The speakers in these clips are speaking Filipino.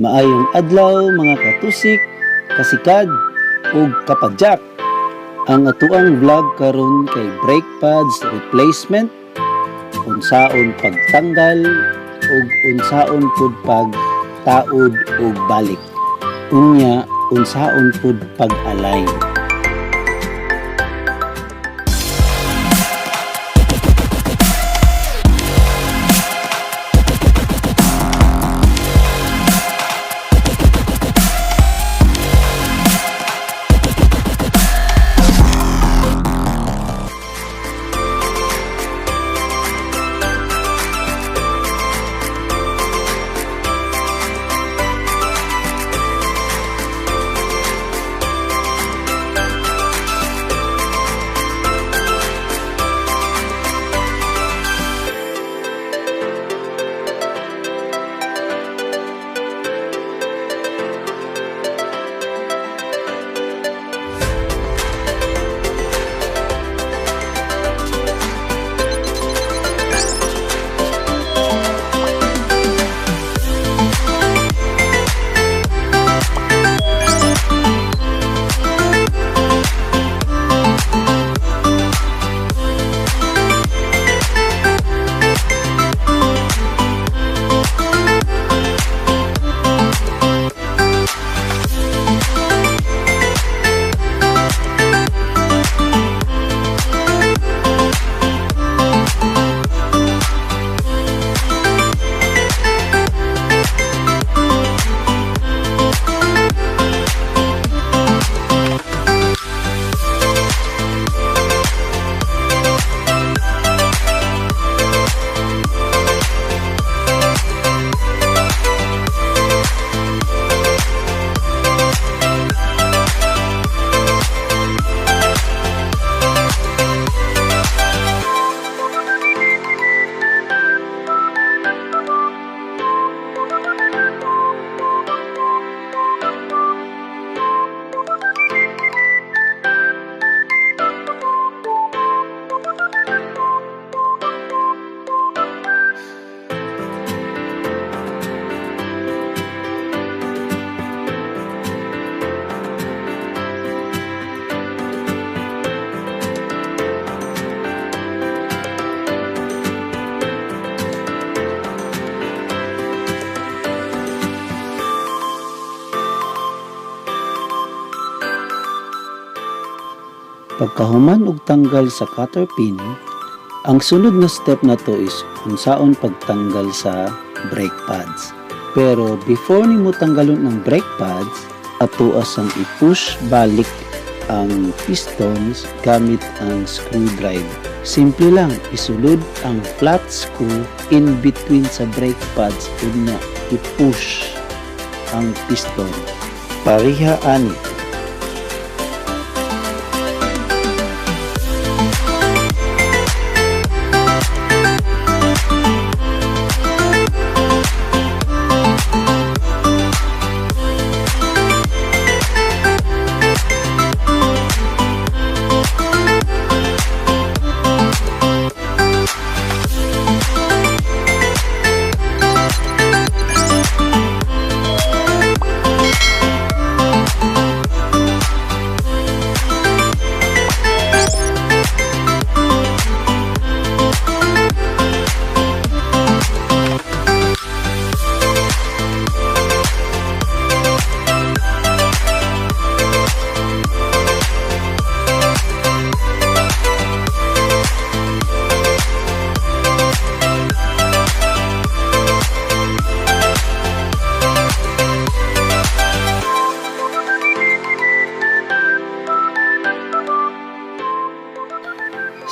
Maayong adlaw mga katusik, kasikad ug kapadyak. Ang atuang vlog karon kay brake pads replacement, unsaon pagtanggal ug unsaon pud pagtaod ug balik. Unya unsaon pud pag-align. Pagkahuman og tanggal sa cutter pin, ang sunod na step na to is unsaon pagtanggal sa brake pads. Pero before nimo tanggalon ang brake pads, atuas ang i-push balik ang pistons gamit ang screwdriver. Simple lang, isulod ang flat screw in between sa brake pads ug na i-push ang piston. Pareha ani.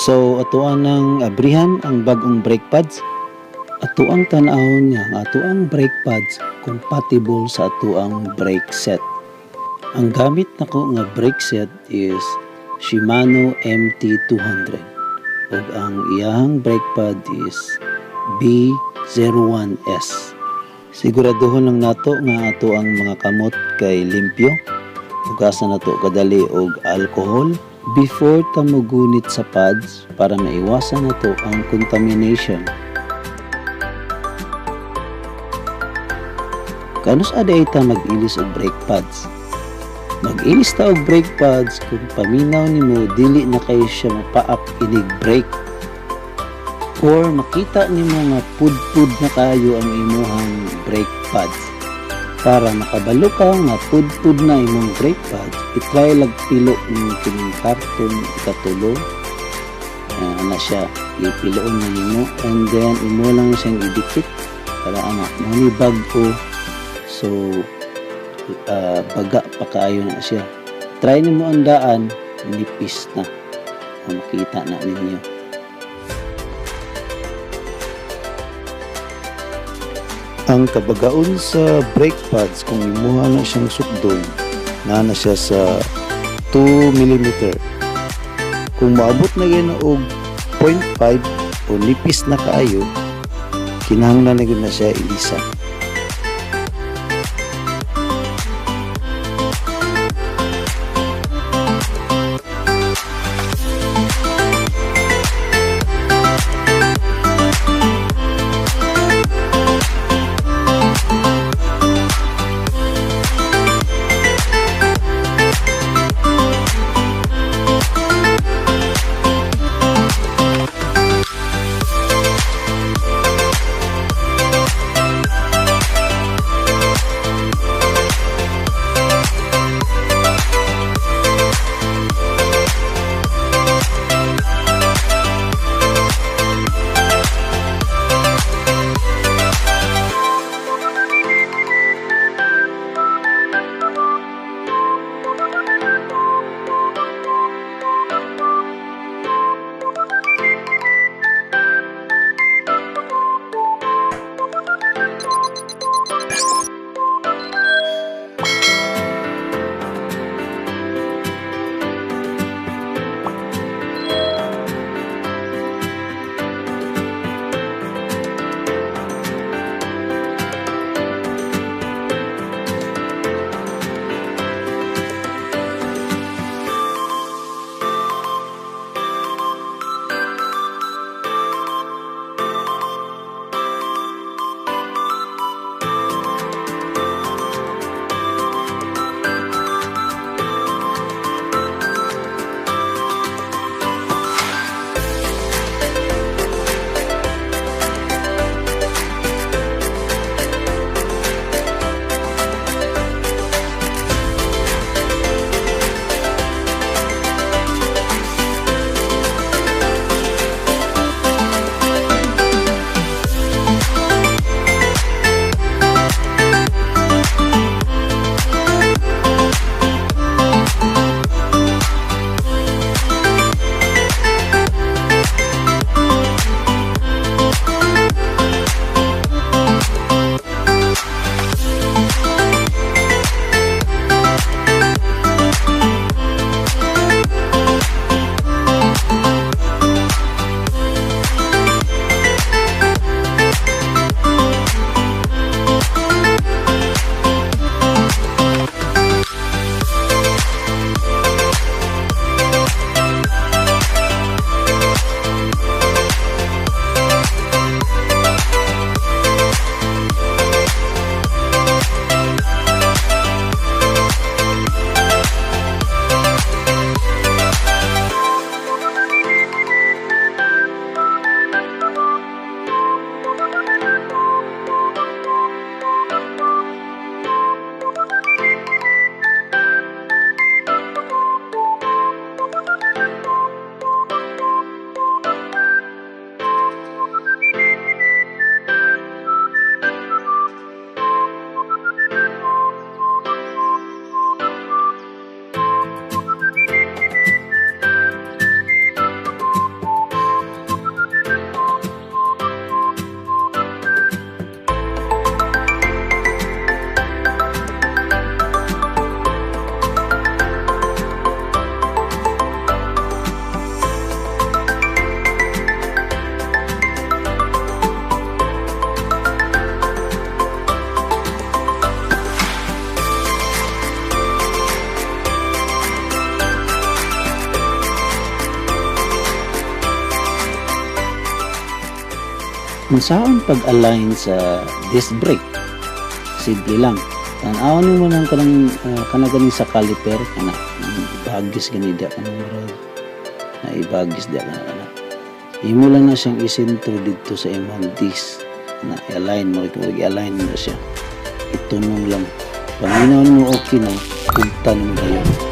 So atuan nang abrihan ang bagong brake pads. Atuang tan-awon niya ang atuang brake pads compatible sa atuang brake set. Ang gamit nako nga brake set is Shimano MT200 ug ang iyang brake pad is B01S. Siguraduhon lang nato nga ato ang mga kamot kay limpyo. Hugasan nato kadali og alcohol before ta mogunit sa pads para maiwasan nato ang contamination. Kanus aday ta mag-ilis og brake pads. Mag-ilis ta og brake pads kung paminaw nimo dili na kayo siya mapaap inig brake, or makita nimo nga pudpud na kayo ang imuhang brake pads. Para makabalo ka nga pudpud na imong brake pads, itry lag pilo ng kining karton ikatulo. Na siya ipiloon na nimo, and then imo lang siyang idikit para mo ni bag-o. So baga pa kaayo na siya. Try nimo ang daan, nipis na. Makita na ninyo. Ang kabagaon sa brake pads kung imuha na siyang sukdon, na siya sa 2 mm. Kung maabot na yan og 0.5 o nipis na kaayo, kinahanglan na siya ilisa. Unsaon pag-align sa disc brake? simple lang. Tanawan mo lang kanang kanagaling sa caliper kana ibagis gani dia kanang murag na ibagis dia kana. Imo lang na siyang isentro dito sa imong disc na i-align mo i-align mo siya. Itunong lang. Pag ginawa mo okay na, puntan mo na yun.